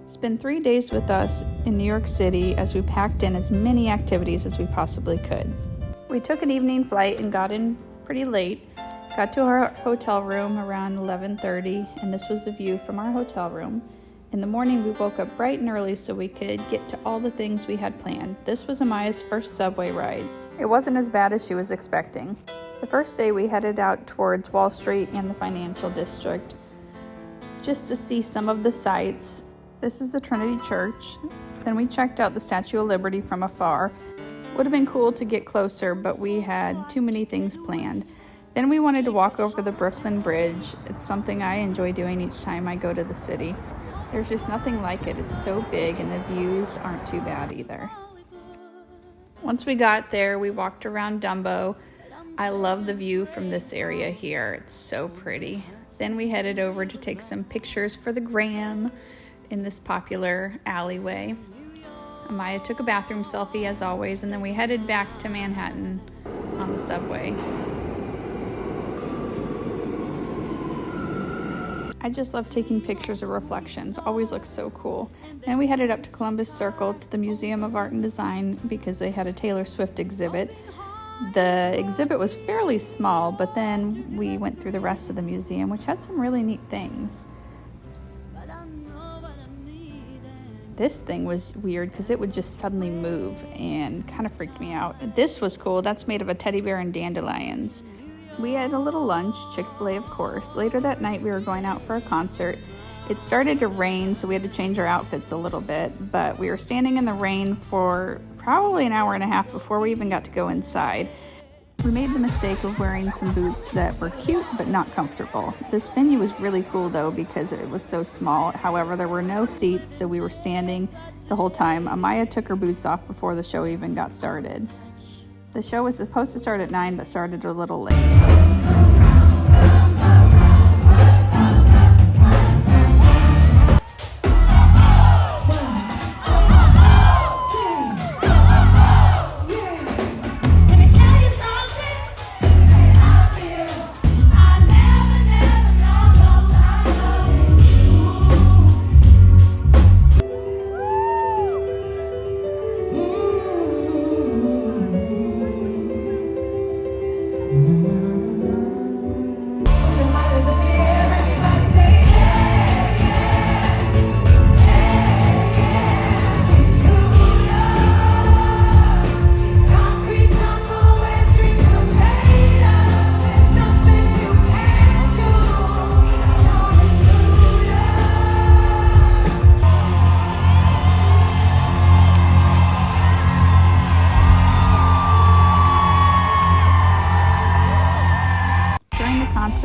Spend 3 days with us in New York City as we packed in as many activities as we possibly could. We took an evening flight and got in pretty late. Got to our hotel room around 11:30, and this was the view from our hotel room. In the morning, we woke up bright and early so we could get to all the things we had planned. This was Amaya's first subway ride. It wasn't as bad as she was expecting. The first day, we headed out towards Wall Street and the financial district just to see some of the sights. This is the Trinity Church. Then we checked out the Statue of Liberty from afar. Would have been cool to get closer, but we had too many things planned. Then we wanted to walk over the Brooklyn Bridge. It's something I enjoy doing each time I go to the city. There's just nothing like it. It's so big and the views aren't too bad either. Once we got there, we walked around Dumbo. I love the view from this area here. It's so pretty. Then we headed over to take some pictures for the gram in this popular alleyway. Amaya took a bathroom selfie as always, and then we headed back to Manhattan on the subway. I just love taking pictures of reflections. Always looks so cool. Then we headed up to Columbus Circle to the Museum of Art and Design because they had a Taylor Swift exhibit. The exhibit was fairly small, but then we went through the rest of the museum, which had some really neat things. This thing was weird because it would just suddenly move and kind of freaked me out. This was cool. That's made of a teddy bear and dandelions. We had a little lunch, Chick-fil-A of course. Later that night we were going out for a concert. It started to rain, so we had to change our outfits a little bit, but we were standing in the rain for probably an hour and a half before we even got to go inside. We made the mistake of wearing some boots that were cute but not comfortable. This venue was really cool though because it was so small. However, there were no seats, so we were standing the whole time. Amaya took her boots off before the show even got started. The show was supposed to start at 9 but started a little late.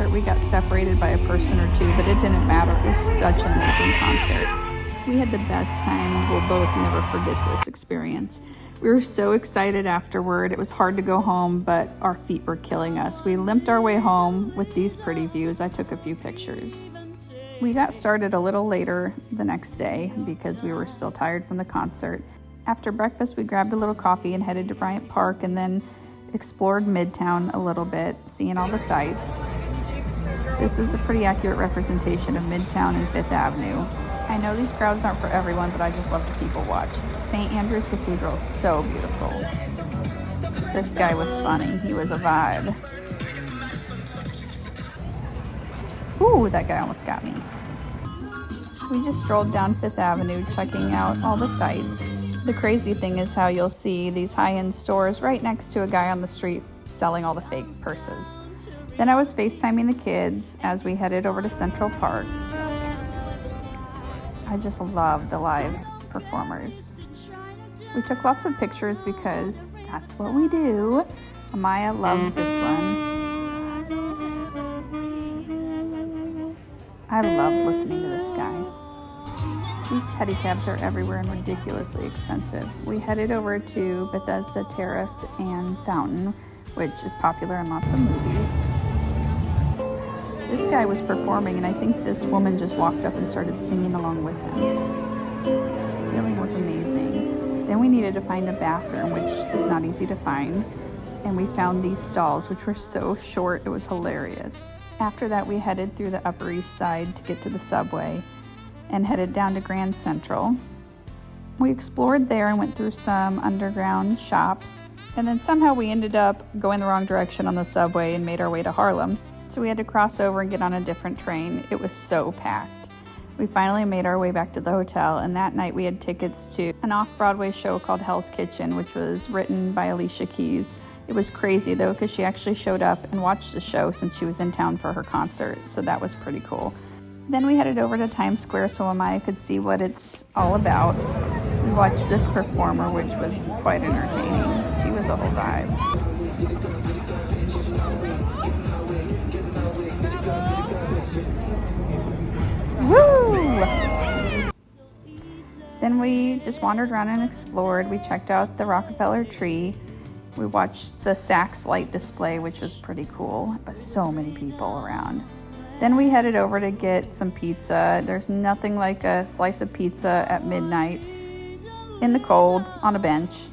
We got separated by a person or two, but it didn't matter. It was such an amazing concert. We had the best time. We'll both never forget this experience. We were so excited afterward. It was hard to go home, but our feet were killing us. We limped our way home with these pretty views. I took a few pictures. We got started a little later the next day because we were still tired from the concert. After breakfast, we grabbed a little coffee and headed to Bryant Park and then explored Midtown a little bit, seeing all the sights. This is a pretty accurate representation of Midtown and Fifth Avenue. I know these crowds aren't for everyone, but I just love to people watch. St. Andrew's Cathedral is so beautiful. This guy was funny. He was a vibe. Ooh, that guy almost got me. We just strolled down Fifth Avenue, checking out all the sights. The crazy thing is how you'll see these high-end stores right next to a guy on the street selling all the fake purses. Then I was FaceTiming the kids as we headed over to Central Park. I just love the live performers. We took lots of pictures because that's what we do. Amaya loved this one. I loved listening to this guy. These pedicabs are everywhere and ridiculously expensive. We headed over to Bethesda Terrace and Fountain, which is popular in lots of movies. This guy was performing, and I think this woman just walked up and started singing along with him. The ceiling was amazing. Then we needed to find a bathroom, which is not easy to find, and we found these stalls, which were so short, it was hilarious. After that, we headed through the Upper East Side to get to the subway, and headed down to Grand Central. We explored there and went through some underground shops, and then somehow we ended up going the wrong direction on the subway and made our way to Harlem. So we had to cross over and get on a different train. It was so packed. We finally made our way back to the hotel, and that night we had tickets to an off-Broadway show called Hell's Kitchen, which was written by Alicia Keys. It was crazy though, because she actually showed up and watched the show since she was in town for her concert, so that was pretty cool. Then we headed over to Times Square so Amaya could see what it's all about. We watched this performer, which was quite entertaining. She was a whole vibe. Woo! Then we just wandered around and explored. We checked out the Rockefeller tree. We watched the Saks light display, which was pretty cool, but so many people around. Then we headed over to get some pizza. There's nothing like a slice of pizza at midnight in the cold on a bench.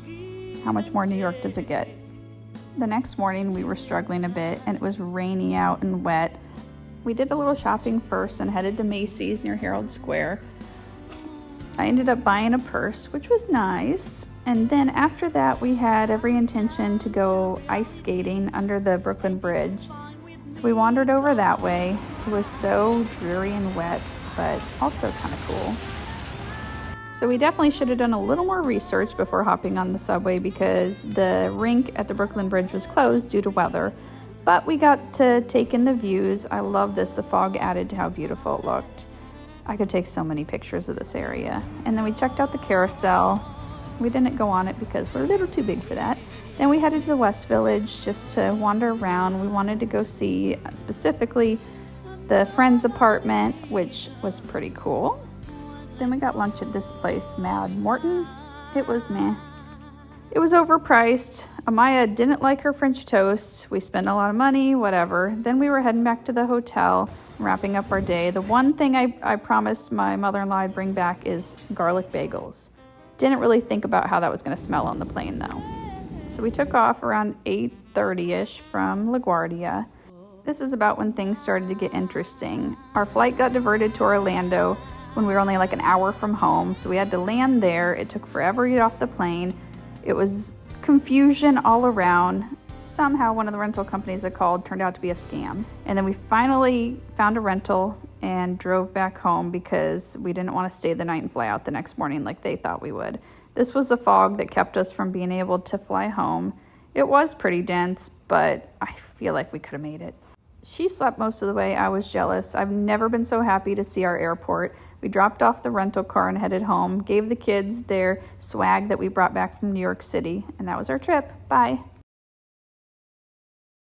How much more New York does it get? The next morning we were struggling a bit and it was rainy out and wet. We did a little shopping first and headed to Macy's near Herald Square. I ended up buying a purse, which was nice. And then after that, we had every intention to go ice skating under the Brooklyn Bridge. So we wandered over that way. It was so dreary and wet, but also kind of cool. So we definitely should have done a little more research before hopping on the subway because the rink at the Brooklyn Bridge was closed due to weather. But we got to take in the views. I love this. The fog added to how beautiful it looked. I could take so many pictures of this area. And then we checked out the carousel. We didn't go on it because we're a little too big for that. Then we headed to the West Village just to wander around. We wanted to go see specifically the Friends apartment, which was pretty cool. Then we got lunch at this place, Mad Morton. It was meh. It was overpriced. Amaya didn't like her French toast. We spent a lot of money, whatever. Then we were heading back to the hotel, wrapping up our day. The one thing I promised my mother-in-law I'd bring back is garlic bagels. Didn't really think about how that was going to smell on the plane though. So we took off around 8:30ish from LaGuardia. This is about when things started to get interesting. Our flight got diverted to Orlando when we were only like an hour from home, so we had to land there. It took forever to get off the plane. It was confusion all around. Somehow one of the rental companies I called turned out to be a scam. And then we finally found a rental and drove back home because we didn't want to stay the night and fly out the next morning like they thought we would. This was the fog that kept us from being able to fly home. It was pretty dense, but I feel like we could have made it. She slept most of the way. I was jealous. I've never been so happy to see our airport. We dropped off the rental car and headed home, gave the kids their swag that we brought back from New York City, and that was our trip. Bye.